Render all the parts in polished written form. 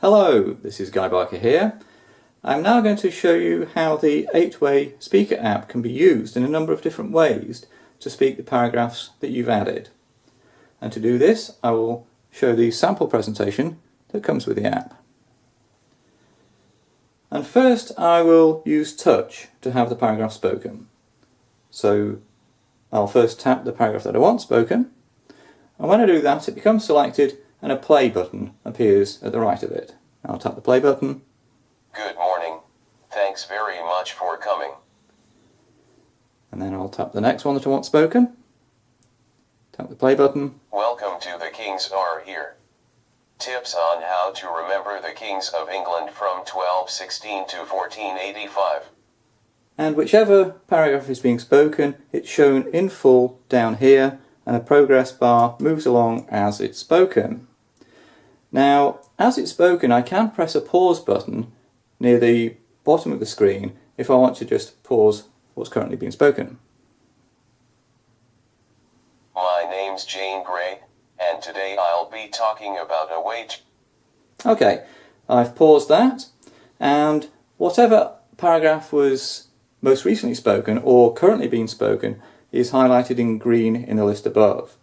Hello, this is Guy Barker here. I'm now going to show you how the 8-way speaker app can be used in a number of different ways to speak the paragraphs that you've added. And to do this, I will show the sample presentation that comes with the app. And first I will use touch to have the paragraph spoken. So I'll first tap the paragraph that I want spoken, and when I do that it becomes selected and a play button appears at the right of it. I'll tap the play button. Good morning. Thanks very much for coming. And then I'll tap the next one that I want spoken. Tap the play button. Welcome to The Kings Are Here. Tips on how to remember the Kings of England from 1216 to 1485. And whichever paragraph is being spoken, it's shown in full down here, and a progress bar moves along as it's spoken. Now, as it's spoken, I can press a pause button near the bottom of the screen if I want to just pause what's currently being spoken. My name's Jane Grey, and today I'll be talking about a wage. Okay, I've paused that, and whatever paragraph was most recently spoken or currently being spoken is highlighted in green in the list above.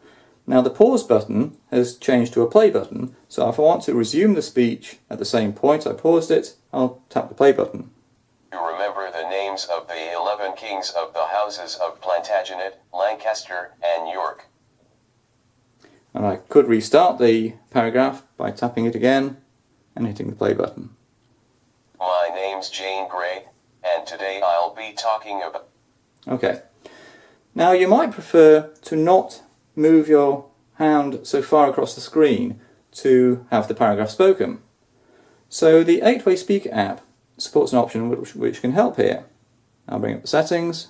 Now the pause button has changed to a play button, so if I want to resume the speech at the same point I paused it, I'll tap the play button. To remember the names of the 11 kings of the houses of Plantagenet, Lancaster, and York. And I could restart the paragraph by tapping it again and hitting the play button. My name's Jane Grey, and today I'll be talking about... Okay. Now you might prefer to not move your hand so far across the screen to have the paragraph spoken. So the 8-way speaker app supports an option which can help here. I'll bring up the settings.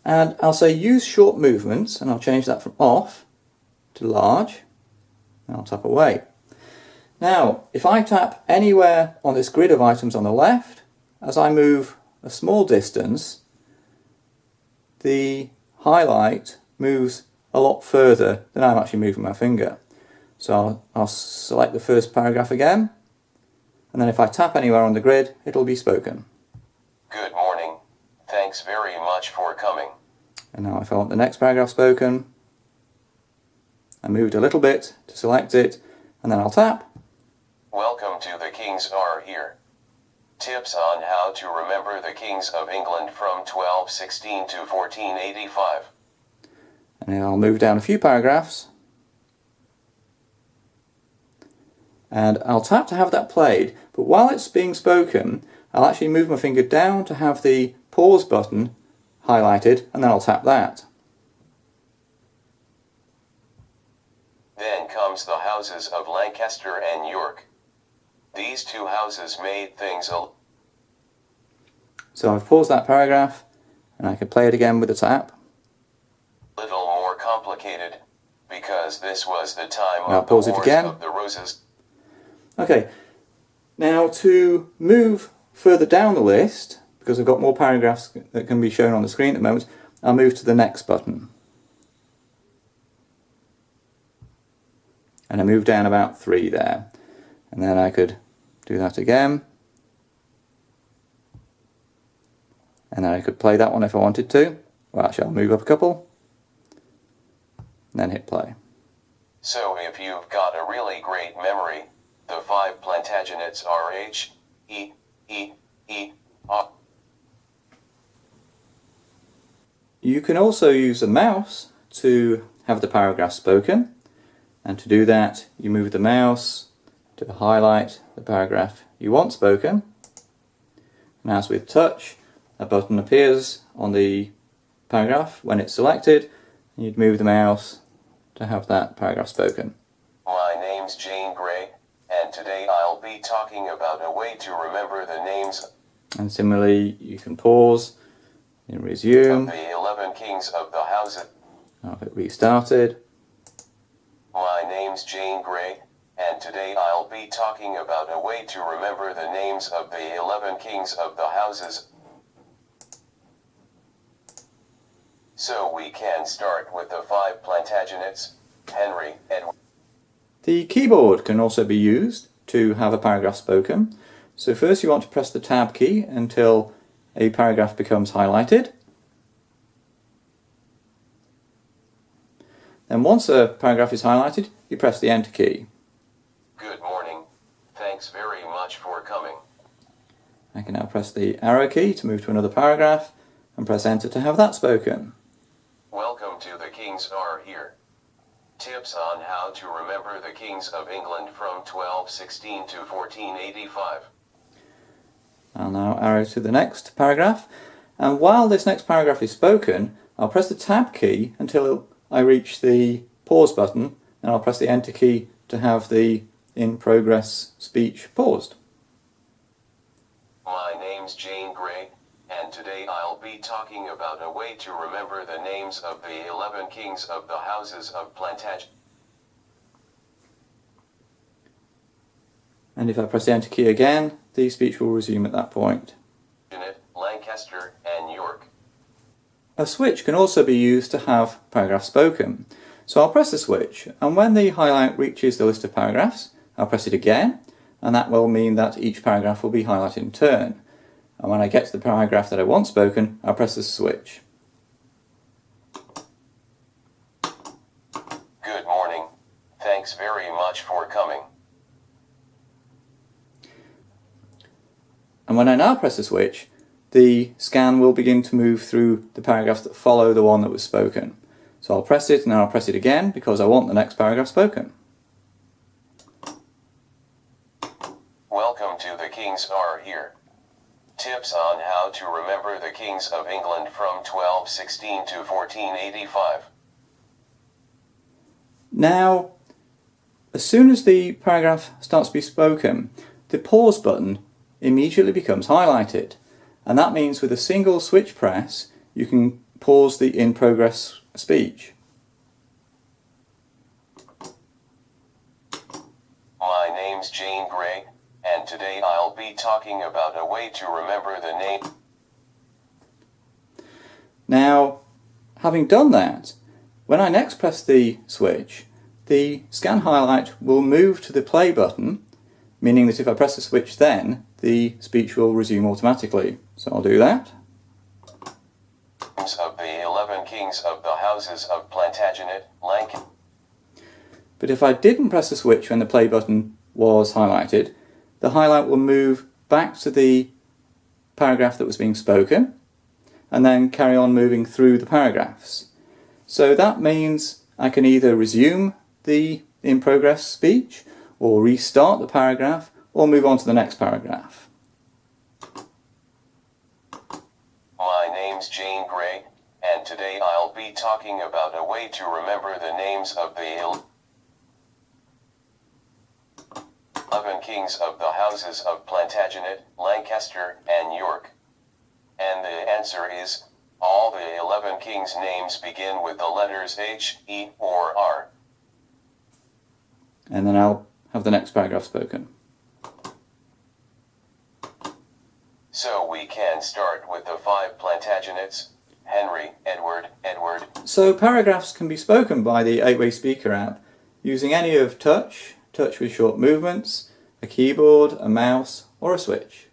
And I'll say use short movements, and I'll change that from off to large. And I'll tap away. Now, if I tap anywhere on this grid of items on the left, as I move a small distance, the highlight moves a lot further than I'm actually moving my finger. So I'll select the first paragraph again, and then if I tap anywhere on the grid, it'll be spoken. Good morning. Thanks very much for coming. And now if I want the next paragraph spoken, I moved a little bit to select it, and then I'll tap. Welcome to The Kings Are Here. Tips on how to remember the Kings of England from 1216 to 1485. And then I'll move down a few paragraphs, and I'll tap to have that played, but while it's being spoken I'll actually move my finger down to have the pause button highlighted, and then I'll tap that. Then comes the houses of Lancaster and York. These two houses made things a So I've paused that paragraph, and I can play it again with the tap. little more complicated, because this was the time Now of the pause it Wars again. of the Roses. Okay, now to move further down the list, because I've got more paragraphs that can be shown on the screen at the moment, I'll move to the next button. And I move down about 3 there. And then I could do that again. And then I could play that one if I wanted to. Well, actually I'll move up a couple. And then hit play. So if you've got a really great memory, the 5 Plantagenets are H, E, E, E, R. You can also use a mouse to have the paragraph spoken. And to do that, you move the mouse to highlight the paragraph you want spoken. And as with touch, a button appears on the paragraph when it's selected, and you'd move the mouse to have that paragraph spoken. My name's Jane Grey, and today I'll be talking about a way to remember the names And similarly, you can pause and of resume. the 11 kings of the houses. I'll hit restarted. My name's Jane Grey, and today I'll be talking about a way to remember the names of the 11 kings of the houses. So we can start with the 5 Plantagenets. Henry, Edward. The keyboard can also be used to have a paragraph spoken. So first you want to press the Tab key until a paragraph becomes highlighted. Then once a paragraph is highlighted, you press the Enter key. Good morning. Thanks very much for coming. I can now press the arrow key to move to another paragraph and press Enter to have that spoken. Welcome to The Kings Are Here. Tips on how to remember the kings of England from 1216 to 1485. I'll now arrow to the next paragraph, and while this next paragraph is spoken, I'll press the Tab key until I reach the pause button, and I'll press the Enter key to have the in progress speech paused. My name's Jane Grey, and today I'll be talking about a way to remember the names of the 11 kings of the houses of Plantagenet. And if I press the Enter key again, the speech will resume at that point. Lancaster, and York. A switch can also be used to have paragraphs spoken. So I'll press the switch, and when the highlight reaches the list of paragraphs, I'll press it again, and that will mean that each paragraph will be highlighted in turn. And when I get to the paragraph that I want spoken, I'll press the switch. Good morning. Thanks very much for coming. And when I now press the switch, the scan will begin to move through the paragraphs that follow the one that was spoken. So I'll press it, and then I'll press it again because I want the next paragraph spoken. Welcome to The Kings Are Here. Tips on how to remember the kings of England from 1216 to 1485. Now, as soon as the paragraph starts to be spoken, the pause button immediately becomes highlighted. And that means with a single switch press, you can pause the in progress speech. My name's Jane Grey, and today I'll be talking about a way to remember the name. Now, having done that, when I next press the switch, the scan highlight will move to the play button, meaning that if I press the switch then, the speech will resume automatically. So I'll do that. Of the 11 kings of the houses of Plantagenet, Lancaster. But if I didn't press the switch when the play button was highlighted, the highlight will move back to the paragraph that was being spoken and then carry on moving through the paragraphs. So that means I can either resume the in progress speech or restart the paragraph or move on to the next paragraph. My name's Jane Grey, and today I'll be talking about a way to remember the names of the 11 kings of the houses of Plantagenet, Lancaster, and York. And the answer is, all the 11 kings' names begin with the letters H, E, or R. And then I'll have the next paragraph spoken. So we can start with the 5 Plantagenets, Henry, Edward. So paragraphs can be spoken by the 8-Way Speaker app using any of touch with short movements, a keyboard, a mouse, or a switch.